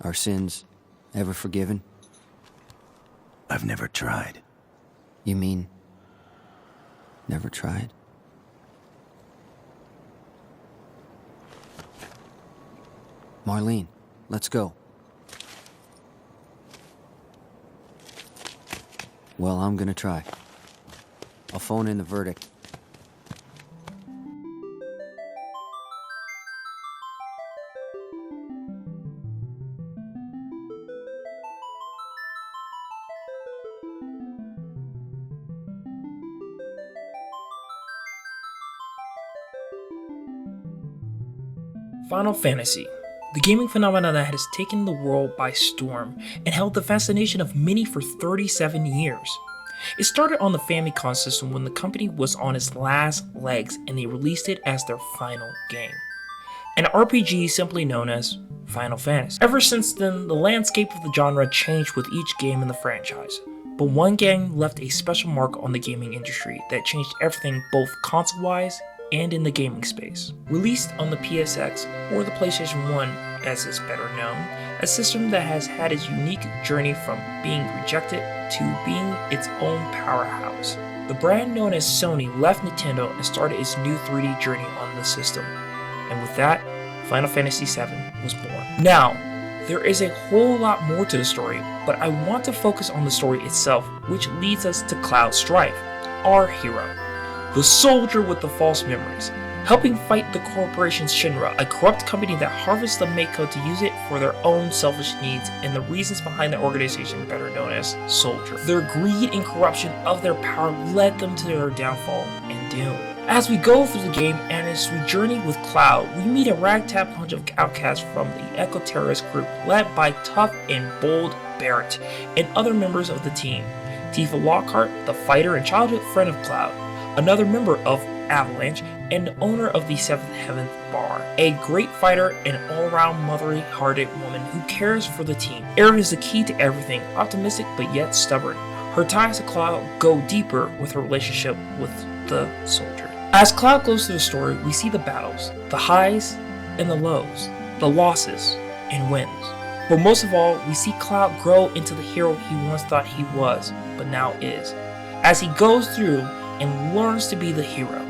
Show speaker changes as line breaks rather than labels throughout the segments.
Our sins ever forgiven?
I've never tried.
You mean never tried? Marlene, let's go. Well, I'm gonna try. I'll phone in the verdict.
Final Fantasy, the gaming phenomenon that has taken the world by storm and held the fascination of many for 37 years. It started on the Famicom system when the company was on its last legs and they released it as their final game. An RPG simply known as Final Fantasy. Ever since then, the landscape of the genre changed with each game in the franchise, but one game left a special mark on the gaming industry that changed everything both console-wise and in the gaming space. Released on the PSX, or the PlayStation 1 as it's better known, a system that has had its unique journey from being rejected to being its own powerhouse. The brand known as Sony left Nintendo and started its new 3D journey on the system. And with that, Final Fantasy VII was born. Now, there is a whole lot more to the story, but I want to focus on the story itself, which leads us to Cloud Strife, our hero. The soldier with the false memories, helping fight the corporation Shinra, a corrupt company that harvests the Mako to use it for their own selfish needs, and the reasons behind the organization better known as Soldier. Their greed and corruption of their power led them to their downfall and doom. As we go through the game and as we journey with Cloud, we meet a ragtag bunch of outcasts from the eco-terrorist group led by tough and bold Barrett and other members of the team. Tifa Lockhart, the fighter and childhood friend of Cloud, another member of Avalanche and owner of the Seventh Heaven Bar, a great fighter and all-around motherly-hearted woman who cares for the team. Erin is the key to everything, optimistic but yet stubborn. Her ties to Cloud go deeper with her relationship with the soldier. As Cloud goes through the story, we see the battles, the highs and the lows, the losses and wins. But most of all, we see Cloud grow into the hero he once thought he was, but now is. As he goes through and learns to be the hero,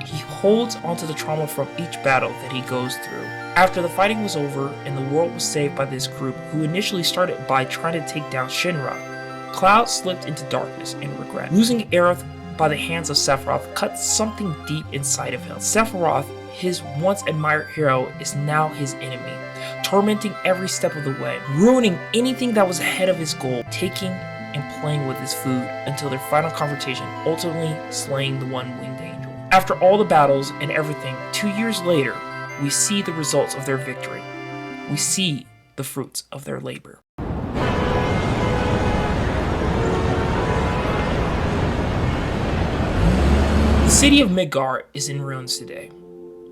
he holds onto the trauma from each battle that he goes through. After the fighting was over and the world was saved by this group who initially started by trying to take down Shinra, Cloud slipped into darkness and regret. Losing Aerith by the hands of Sephiroth cut something deep inside of him. Sephiroth, his once admired hero, is now his enemy, tormenting every step of the way, ruining anything that was ahead of his goal, taking and playing with his food until their final confrontation, ultimately slaying the one-winged angel. After all the battles and everything, 2 years later, we see the results of their victory. We see the fruits of their labor. The city of Midgar is in ruins today.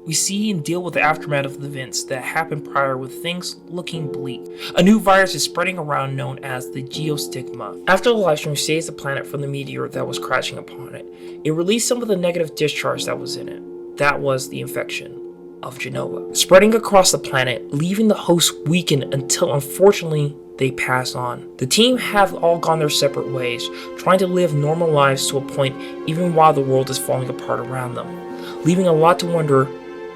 We see and deal with the aftermath of the events that happened prior with things looking bleak. A new virus is spreading around known as the Geostigma. After the livestream saves the planet from the meteor that was crashing upon it, it released some of the negative discharge that was in it. That was the infection of Genova, spreading across the planet, leaving the host weakened until unfortunately they pass on. The team have all gone their separate ways, trying to live normal lives to a point even while the world is falling apart around them, leaving a lot to wonder.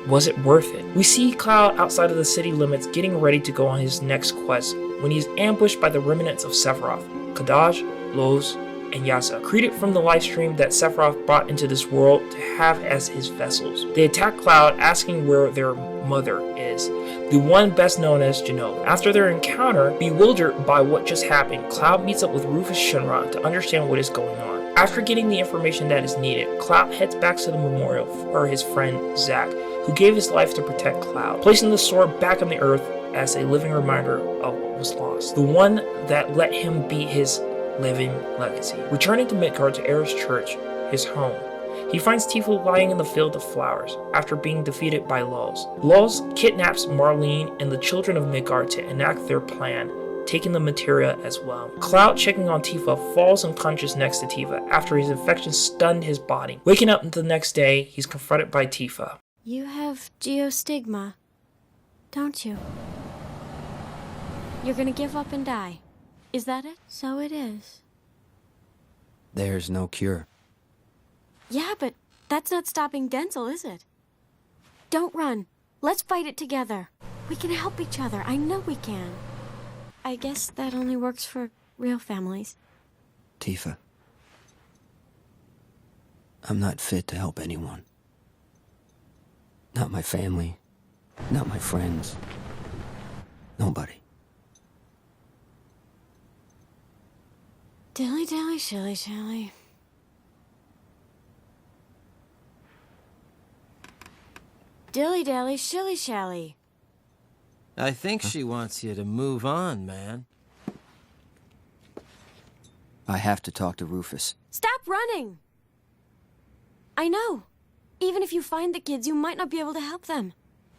Was it worth it? We see Cloud outside of the city limits getting ready to go on his next quest when he is ambushed by the remnants of Sephiroth, Kadaj, Loz, and Yasa, created from the life stream that Sephiroth brought into this world to have as his vessels. They attack Cloud, asking where their mother is, the one best known as Genova. After their encounter, bewildered by what just happened, Cloud meets up with Rufus Shinra to understand what is going on. After getting the information that is needed, Cloud heads back to the memorial for his friend Zack, who gave his life to protect Cloud, placing the sword back on the earth as a living reminder of what was lost, the one that let him be his living legacy. Returning to Midgard to Aerith's church, his home, he finds Tifa lying in the field of flowers after being defeated by Luz. Luz kidnaps Marlene and the children of Midgard to enact their plan, taking the materia as well. Cloud, checking on Tifa, falls unconscious next to Tifa after his infection stunned his body. Waking up the next day, he's confronted by Tifa.
You have geostigma, don't you? You're gonna give up and die. Is that it? So it is.
There's no cure.
Yeah, but that's not stopping Denzel, is it? Don't run. Let's fight it together. We can help each other. I know we can. I guess that only works for real families.
Tifa. I'm not fit to help anyone. Not my family. Not my friends. Nobody.
Dilly dally shilly shally. Dilly dally shilly shally.
I think she wants you to move on, man.
I have to talk to Rufus.
Stop running! I know. Even if you find the kids, you might not be able to help them.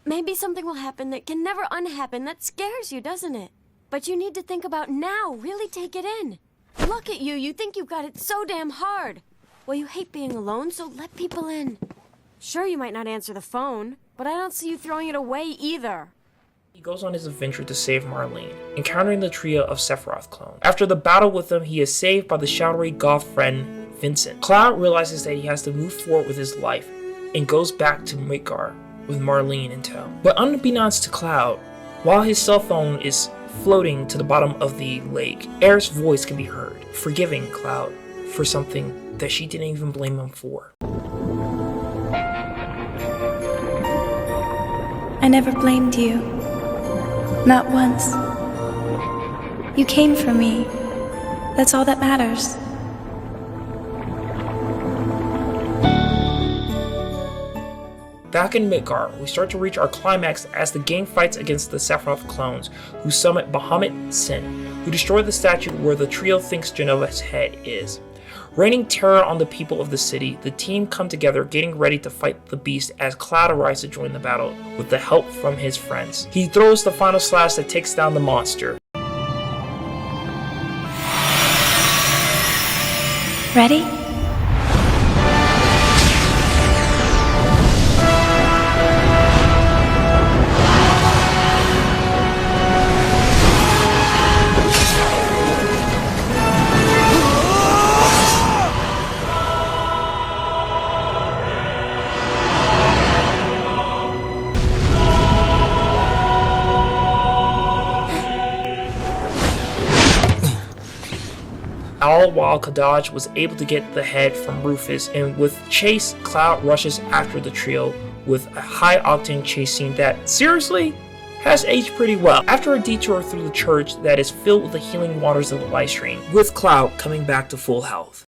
Maybe something will happen that can never unhappen. That scares you, doesn't it? But you need to think about now. Really take it in. Look at you. You think you've got it so damn hard. Well, you hate being alone, so let people in. Sure, you might not answer the phone, but I don't see you throwing it away either.
He goes on his adventure to save Marlene, encountering the trio of Sephiroth clones. After the battle with them, he is saved by the shadowy goth friend, Vincent. Cloud realizes that he has to move forward with his life, and goes back to Midgar with Marlene in tow. But unbeknownst to Cloud, while his cell phone is floating to the bottom of the lake, Aerith's voice can be heard, forgiving Cloud for something that she didn't even blame him for.
I never blamed you. Not once. You came for me. That's all that matters.
Back in Midgar, we start to reach our climax as the game fights against the Sephiroth clones, who summon Bahamut Sin, who destroy the statue where the trio thinks Jenova's head is. Raining terror on the people of the city, the team come together getting ready to fight the beast as Cloud arrives to join the battle with the help from his friends. He throws the final slash that takes down the monster.
Ready?
All while Kadaj was able to get the head from Rufus, and with chase, Cloud rushes after the trio with a high-octane chase scene that, seriously, has aged pretty well. After a detour through the church that is filled with the healing waters of the light stream, with Cloud coming back to full health.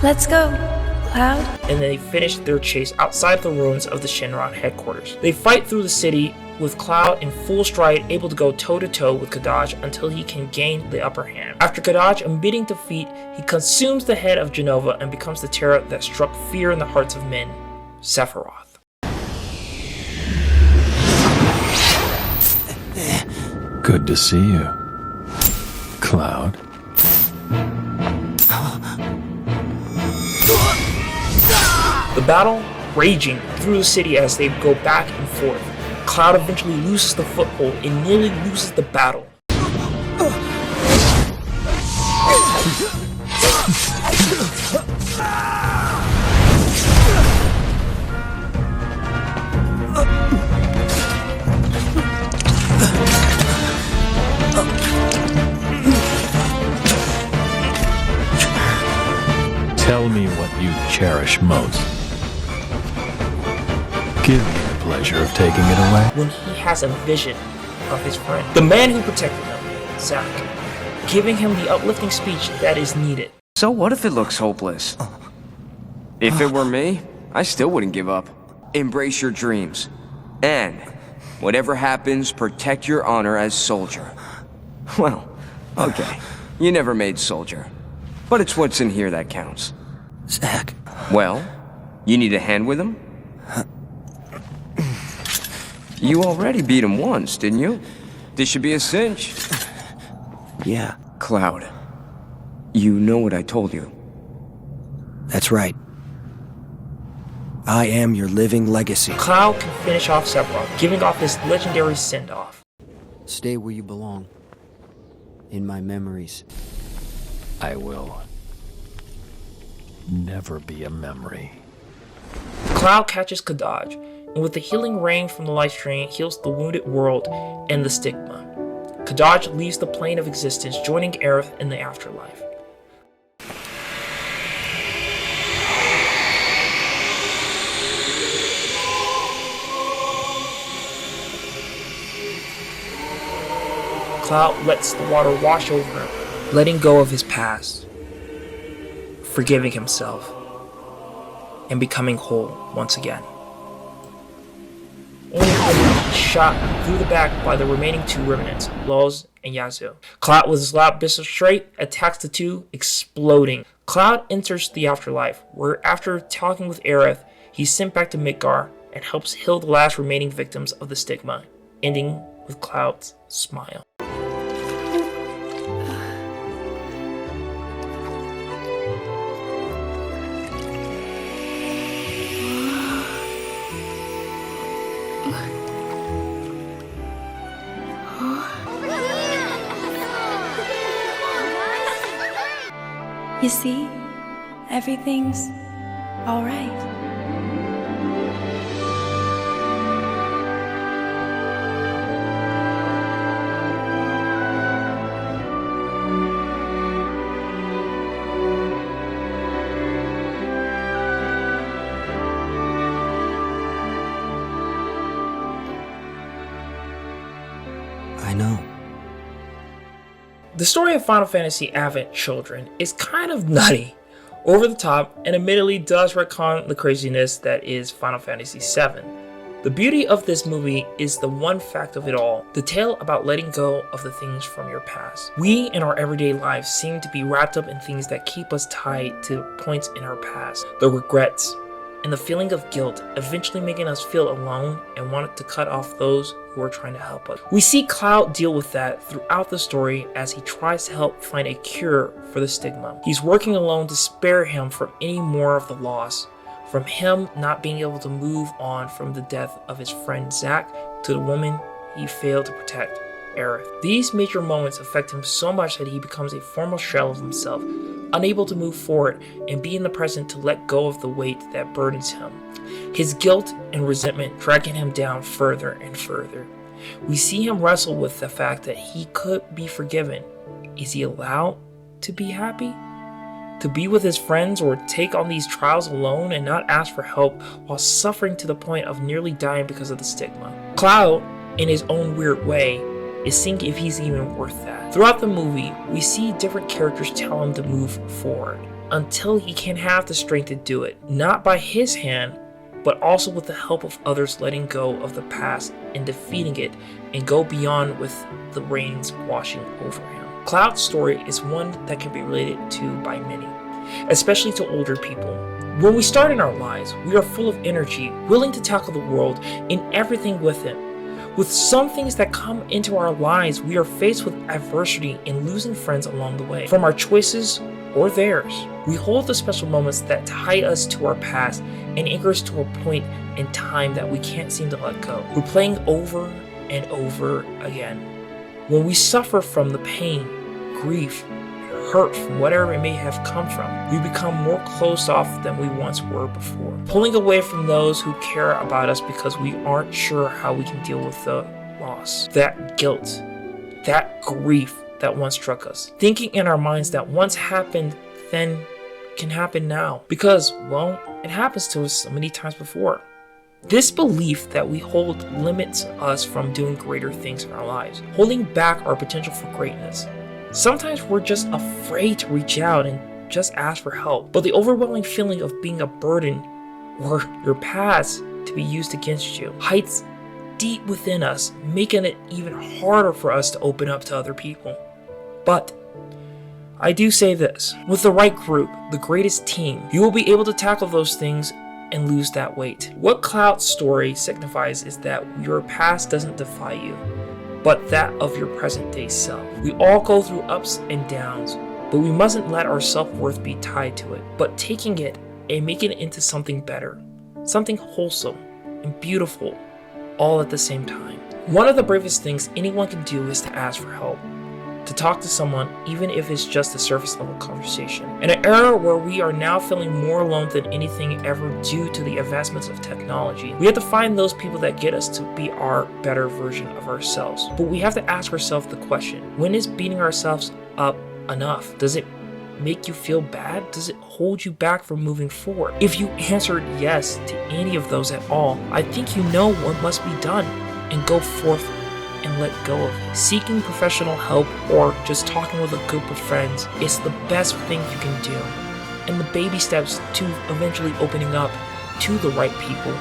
Let's go, Cloud.
And they finish their chase outside the ruins of the Shenron headquarters. They fight through the city, with Cloud in full stride able to go toe-to-toe with Kadaj until he can gain the upper hand. After Kadaj admitting defeat, he consumes the head of Jenova and becomes the terror that struck fear in the hearts of men, Sephiroth.
Good to see you, Cloud.
The battle raging through the city as they go back and forth. Cloud eventually loses the foothold and nearly loses the battle.
Tell me what you cherish most. Give me the pleasure of taking it away.
When he has a vision of his friend, the man who protected him, Zack, giving him the uplifting speech that is needed.
So what if it looks hopeless? If it were me, I still wouldn't give up. Embrace your dreams. And, whatever happens, protect your honor as soldier. Well, okay, you never made soldier. But it's what's in here that counts.
Zack.
Well, you need a hand with him? You already beat him once, didn't you? This should be a cinch.
Yeah,
Cloud, you know what I told you.
that's right. I am your living legacy.
Cloud can finish off Sephiroth, giving off his legendary send-off.
Stay where you belong. In my memories.
I will never be a memory.
Cloud catches Kadaj, and with the healing rain from the life strain, heals the wounded world and the stigma. Kadaj leaves the plane of existence, joining Aerith in the afterlife. Cloud lets the water wash over him, letting go of his past, forgiving himself, and becoming whole once again. Only to be shot through the back by the remaining two remnants, Luz and Yazoo. Cloud with his loud pistol straight attacks the two, exploding. Cloud enters the afterlife, where after talking with Aerith, he's sent back to Midgar and helps heal the last remaining victims of the stigma, ending with Cloud's smile.
You see, everything's all right.
I know.
The story of Final Fantasy Advent Children is kind of nutty, over the top, and admittedly does retcon the craziness that is Final Fantasy VII. The beauty of this movie is the one fact of it all, the tale about letting go of the things from your past. We in our everyday lives seem to be wrapped up in things that keep us tied to points in our past, the regrets, and the feeling of guilt, eventually making us feel alone and want to cut off those who are trying to help us. We see Cloud deal with that throughout the story as he tries to help find a cure for the stigma. He's working alone to spare him from any more of the loss, from him not being able to move on from the death of his friend Zack to the woman he failed to protect, Aerith. These major moments affect him so much that he becomes a formal shell of himself, unable to move forward and be in the present to let go of the weight that burdens him. His guilt and resentment dragging him down further and further. We see him wrestle with the fact that he could be forgiven. Is he allowed to be happy? To be with his friends or take on these trials alone and not ask for help while suffering to the point of nearly dying because of the stigma? Cloud, in his own weird way, is seeing if he's even worth that. Throughout the movie, we see different characters tell him to move forward until he can have the strength to do it, not by his hand, but also with the help of others letting go of the past and defeating it and go beyond with the rains washing over him. Cloud's story is one that can be related to by many, especially to older people. When we start in our lives, we are full of energy, willing to tackle the world and everything with it. With some things that come into our lives, we are faced with adversity and losing friends along the way, from our choices or theirs. We hold the special moments that tie us to our past and anchor us to a point in time that we can't seem to let go. We're playing over and over again. When we suffer from the pain, grief, hurt from whatever it may have come from, we become more closed off than we once were before, pulling away from those who care about us because we aren't sure how we can deal with the loss, that guilt, that grief that once struck us, thinking in our minds that once happened then can happen now because, well, it happens to us so many times before. This belief that we hold limits us from doing greater things in our lives, holding back our potential for greatness. Sometimes we're just afraid to reach out and just ask for help, but the overwhelming feeling of being a burden or your past to be used against you hides deep within us, making it even harder for us to open up to other people. But I do say this, with the right group, the greatest team, you will be able to tackle those things and lose that weight. What Cloud's story signifies is that your past doesn't define you, but that of your present day self. We all go through ups and downs, but we mustn't let our self-worth be tied to it, but taking it and making it into something better. something wholesome and beautiful all at the same time. One of the bravest things anyone can do is to ask for help, to talk to someone even if it's just a surface level conversation. In an era where we are now feeling more alone than anything ever due to the advancements of technology, we have to find those people that get us to be our better version of ourselves. But we have to ask ourselves the question, when is beating ourselves up enough? Does it make you feel bad? Does it hold you back from moving forward? If you answered yes to any of those at all, I think you know what must be done, and go forth and let go of it. Seeking professional help or just talking with a group of friends is the best thing you can do, and the baby steps to eventually opening up to the right people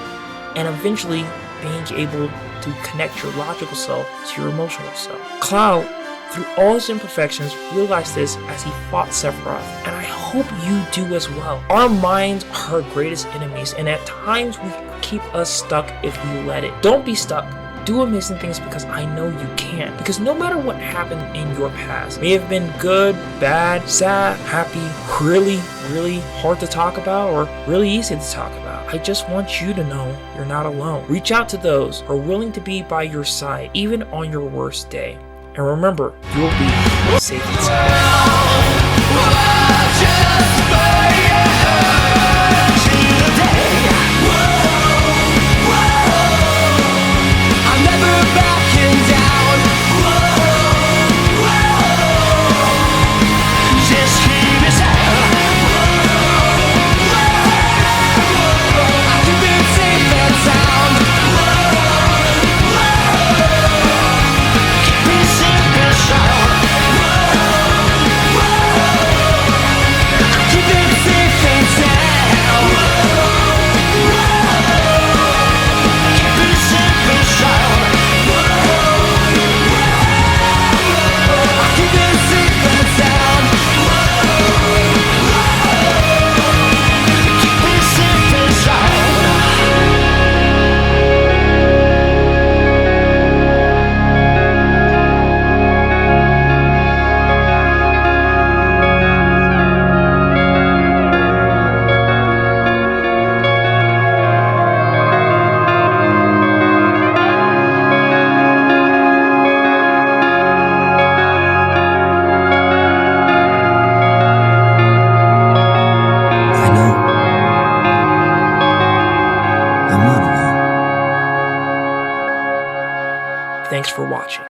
and eventually being able to connect your logical self to your emotional self. Cloud, through all his imperfections, realized this as he fought Sephiroth, and I hope you do as well. Our minds are our greatest enemies, and at times we keep us stuck if we let it. Don't be stuck. Do amazing things, because I know you can. Because no matter what happened in your past, may have been good, bad, sad, happy, really, really hard to talk about, or really easy to talk about, I just want you to know you're not alone. Reach out to those who are willing to be by your side, even on your worst day. And remember, you'll be safe inside.